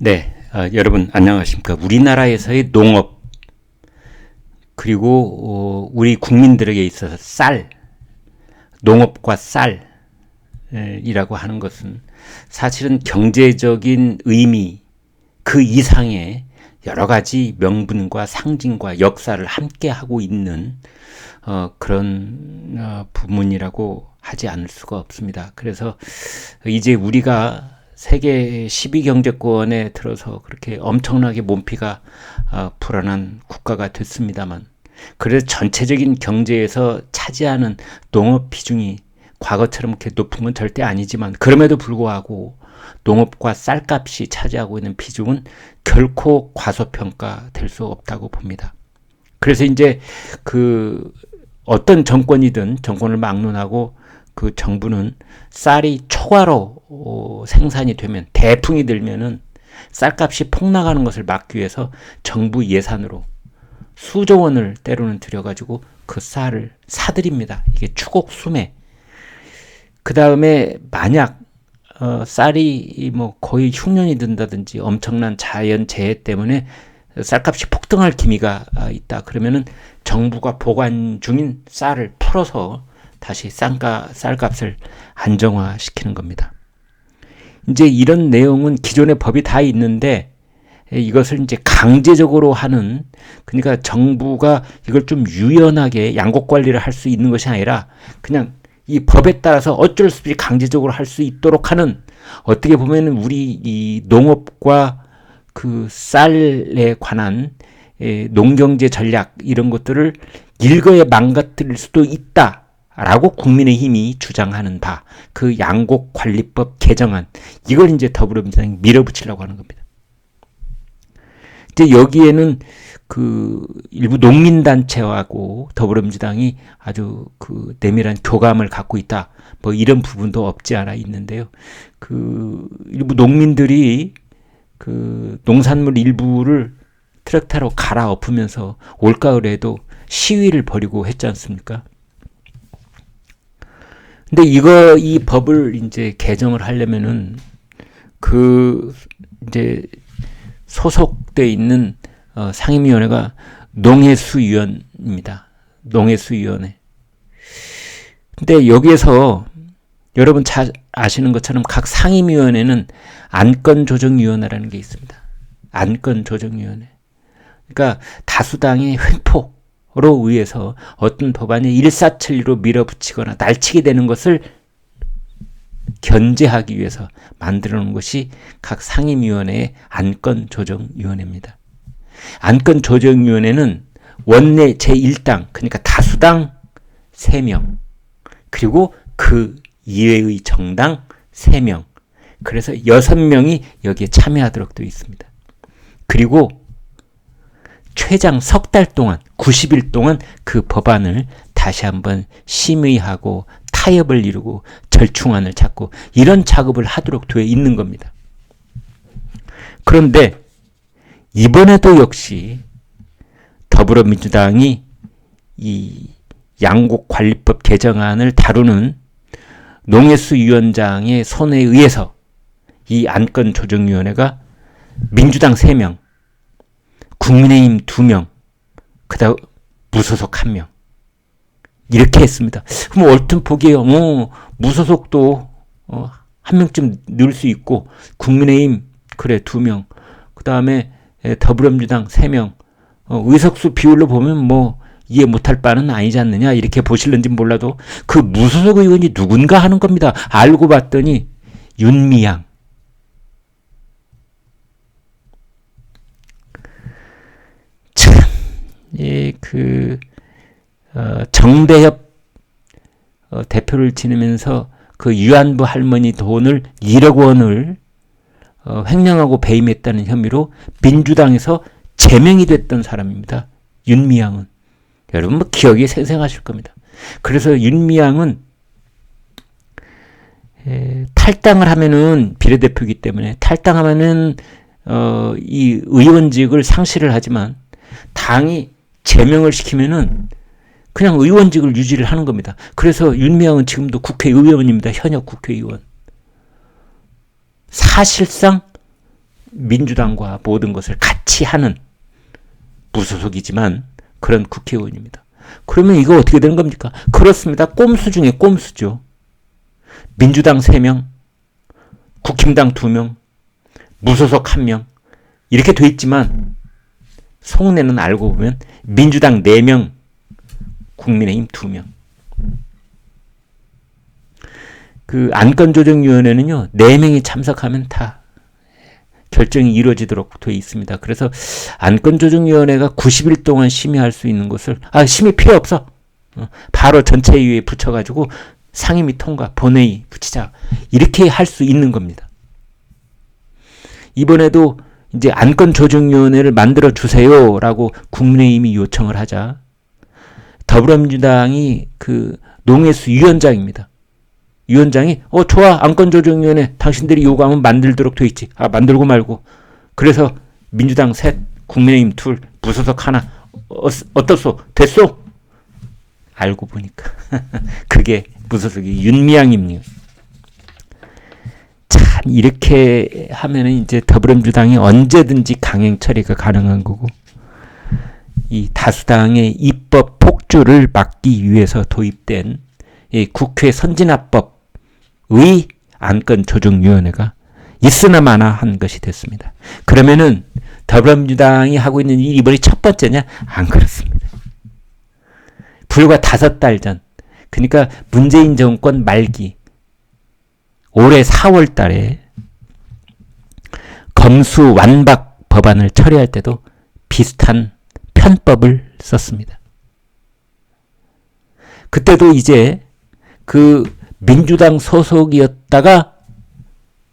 네, 여러분 안녕하십니까? 우리나라에서의 농업 그리고 우리 국민들에게 있어서 농업과 쌀이라고 하는 것은 사실은 경제적인 의미 그 이상의 여러 가지 명분과 상징과 역사를 함께 하고 있는 그런 부문이라고 하지 않을 수가 없습니다. 그래서 이제 우리가 세계 10위 경제권에 들어서 그렇게 엄청나게 몸피가 불어난 국가가 됐습니다만, 그래서 전체적인 경제에서 차지하는 농업 비중이 과거처럼 그렇게 높은 건 절대 아니지만, 그럼에도 불구하고 농업과 쌀값이 차지하고 있는 비중은 결코 과소평가될 수 없다고 봅니다. 그래서 이제 어떤 정권을 막론하고 그 정부는 쌀이 초과로 생산이 되면, 대풍이 들면은 쌀값이 폭락하는 것을 막기 위해서 정부 예산으로 수조 원을 때로는 들여가지고 그 쌀을 사들입니다. 이게 추곡수매. 그 다음에 만약 쌀이 뭐 거의 흉년이 든다든지 엄청난 자연재해 때문에 쌀값이 폭등할 기미가 있다. 그러면은 정부가 보관 중인 쌀을 풀어서 다시 쌀값을 안정화시키는 겁니다. 이제 이런 내용은 기존의 법이 다 있는데, 이것을 이제 강제적으로 하는, 그러니까 정부가 이걸 좀 유연하게 양곡 관리를 할 수 있는 것이 아니라 그냥 이 법에 따라서 어쩔 수 없이 강제적으로 할 수 있도록 하는, 어떻게 보면 우리 이 농업과 그 쌀에 관한 농경제 전략 이런 것들을 일거에 망가뜨릴 수도 있다 라고 국민의힘이 주장하는 바, 그 양곡관리법 개정안, 이걸 이제 더불어민주당이 밀어붙이려고 하는 겁니다. 이제 여기에는 그 일부 농민단체하고 더불어민주당이 아주 그 내밀한 교감을 갖고 있다, 뭐 이런 부분도 없지 않아 있는데요. 그 일부 농민들이 그 농산물 일부를 트랙터로 갈아엎으면서 올가을에도 시위를 벌이고 했지 않습니까? 근데 이 법을 이제 개정을 하려면은 이제 소속돼 있는 상임위원회가 농해수위원입니다. 농해수위원회. 근데 여기에서 여러분 잘 아시는 것처럼 각 상임위원회는 안건조정위원회라는 게 있습니다. 안건조정위원회. 그러니까 다수당의 횡포 로 의해서 어떤 법안이 일사천리로 밀어붙이거나 날치게 되는 것을 견제하기 위해서 만들어 놓은 것이 각 상임위원회의 안건조정위원회입니다. 안건조정위원회는 원내 제1당, 그러니까 다수당 3명, 그리고 그 이외의 정당 3명, 그래서 6명이 여기에 참여하도록 되어 있습니다. 그리고 최장 석 달 동안, 90일 동안 그 법안을 다시 한번 심의하고 타협을 이루고 절충안을 찾고 이런 작업을 하도록 되어 있는 겁니다. 그런데 이번에도 역시 더불어민주당이 이 양곡관리법 개정안을 다루는 농해수위원장의 손에 의해서 이 안건조정위원회가 민주당 3명, 국민의힘 2명, 그다음 무소속 1명 이렇게 했습니다. 그럼 얼핏 보기에요, 무소속도 1명쯤 넣을 수 있고, 국민의힘 그래 2명, 그 다음에 더불어민주당 3명, 의석수 비율로 보면 뭐 이해 못할 바는 아니지 않느냐 이렇게 보실는지 몰라도 그 무소속 의원이 누군가 하는 겁니다. 알고 봤더니 윤미향. 정대협 대표를 지내면서 그 위안부 할머니 돈을 1억 원을 횡령하고 배임했다는 혐의로 민주당에서 제명이 됐던 사람입니다. 윤미향은. 여러분 뭐 기억이 생생하실 겁니다. 그래서 윤미향은 탈당을 하면은, 비례대표이기 때문에 탈당하면은 이 의원직을 상실을 하지만 당이 제명을 시키면은 그냥 의원직을 유지를 하는 겁니다. 그래서 윤미향은 지금도 국회의원입니다. 현역 국회의원. 사실상 민주당과 모든 것을 같이 하는 무소속이지만 그런 국회의원입니다. 그러면 이거 어떻게 되는 겁니까? 그렇습니다. 꼼수 중에 꼼수죠. 민주당 3명, 국힘당 2명, 무소속 1명 이렇게 돼 있지만 속내는 알고 보면 민주당 4명, 국민의힘 2명. 그 안건조정위원회는요, 4명이 참석하면 다 결정이 이루어지도록 되어 있습니다. 그래서 안건조정위원회가 90일 동안 심의할 수 있는 것을 심의 필요 없어. 바로 전체회의에 붙여가지고 상임위 통과, 본회의 붙이자 이렇게 할 수 있는 겁니다. 이번에도 이제 안건조정위원회를 만들어 주세요라고 국민의힘이 요청을 하자 더불어민주당이 그 농해수 위원장입니다. 위원장이 좋아 안건조정위원회 당신들이 요구하면 만들도록 돼 있지. 만들고 말고. 그래서 민주당 3, 국민의힘 2, 무소속 1 어떻소? 됐소? 알고 보니까 그게 무소속이 윤미향입니다. 참 이렇게 하면은 이제 더불어민주당이 언제든지 강행 처리가 가능한 거고 이 다수당의 입법 폭주를 막기 위해서 도입된 이 국회 선진화법의 안건조정위원회가 있으나 마나 한 것이 됐습니다. 그러면은 더불어민주당이 하고 있는 일이 이번이 첫 번째냐? 안 그렇습니다. 불과 5달 전, 그러니까 문재인 정권 말기 올해 4월 달에 검수 완박 법안을 처리할 때도 비슷한 편법을 썼습니다. 그때도 이제 그 민주당 소속이었다가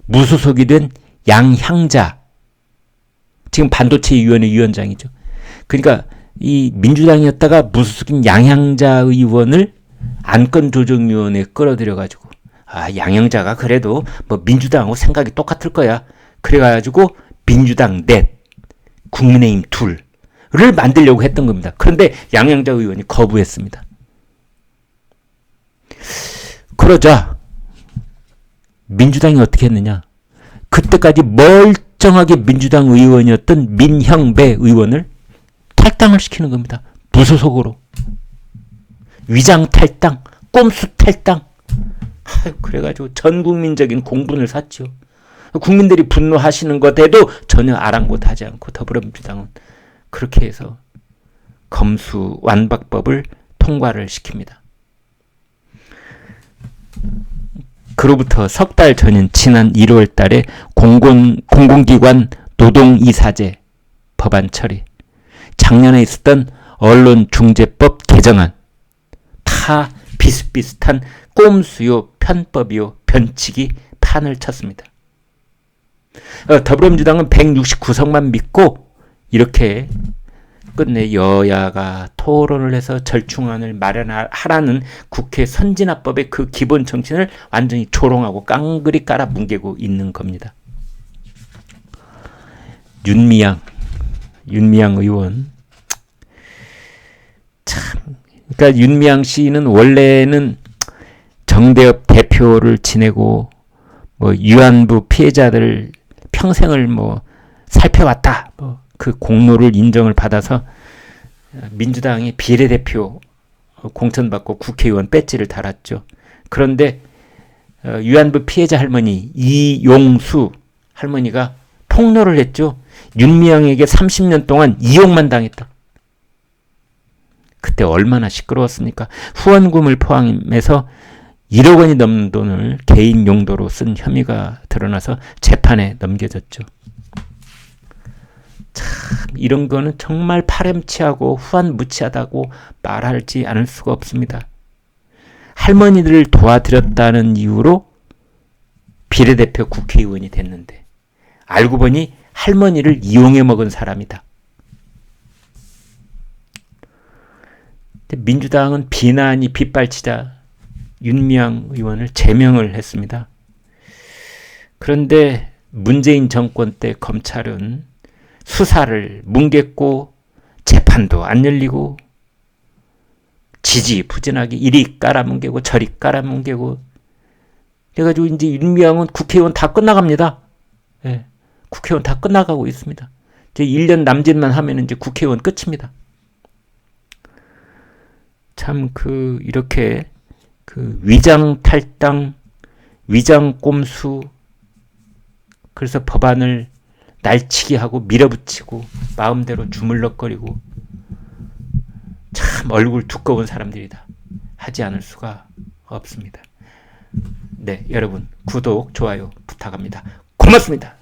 무소속이 된 양향자, 지금 반도체위원회 위원장이죠. 그러니까 이 민주당이었다가 무소속인 양향자 의원을 안건조정위원회에 끌어들여가지고 양향자가 그래도 뭐 민주당하고 생각이 똑같을 거야. 그래가지고 민주당 넷, 국민의힘 둘을 만들려고 했던 겁니다. 그런데 양향자 의원이 거부했습니다. 그러자 민주당이 어떻게 했느냐? 그때까지 멀쩡하게 민주당 의원이었던 민형배 의원을 탈당을 시키는 겁니다. 무소속으로. 위장 탈당, 꼼수 탈당. 그래가지고 전 국민적인 공분을 샀죠. 국민들이 분노하시는 것에도 전혀 아랑곳하지 않고 더불어민주당은 그렇게 해서 검수 완박법을 통과를 시킵니다. 그로부터 석 달 전인 지난 1월 달에 공공기관 노동이사제 법안 처리, 작년에 있었던 언론중재법 개정안, 다 비슷비슷한 꼼수요, 편법이요, 변칙이 판을 쳤습니다. 더불어민주당은 169석만 믿고 이렇게 끝내 여야가 토론을 해서 절충안을 마련하라는 국회 선진화법의 그 기본 정신을 완전히 조롱하고 깡그리 깔아 뭉개고 있는 겁니다. 윤미향 의원, 참, 그러니까 윤미향 씨는 원래는 정대협 대표를 지내고 뭐 위안부 피해자들 평생을 뭐 살펴왔다, 그 공로를 인정을 받아서 민주당이 비례대표 공천받고 국회의원 배지를 달았죠. 그런데 위안부 피해자 할머니 이용수 할머니가 폭로를 했죠. 윤미향에게 30년 동안 이용만 당했다. 그때 얼마나 시끄러웠습니까? 후원금을 포함해서 1억 원이 넘는 돈을 개인 용도로 쓴 혐의가 드러나서 재판에 넘겨졌죠. 참 이런 거는 정말 파렴치하고 후한무치하다고 말하지 않을 수가 없습니다. 할머니들을 도와드렸다는 이유로 비례대표 국회의원이 됐는데 알고 보니 할머니를 이용해 먹은 사람이다. 민주당은 비난이 빗발치자 윤미향 의원을 제명을 했습니다. 그런데 문재인 정권 때 검찰은 수사를 뭉갰고 재판도 안 열리고 지지부진하게 이리 깔아뭉개고 저리 깔아뭉개고 그래가지고 이제 윤미향은 국회의원 다 끝나갑니다. 예. 국회의원 다 끝나가고 있습니다. 이제 1년 남짓만 하면 이제 국회의원 끝입니다. 참 이렇게 위장 탈당, 위장 꼼수, 그래서 법안을 날치기 하고 밀어붙이고 마음대로 주물럭거리고 참 얼굴 두꺼운 사람들이다. 하지 않을 수가 없습니다. 네, 여러분 구독, 좋아요 부탁합니다. 고맙습니다.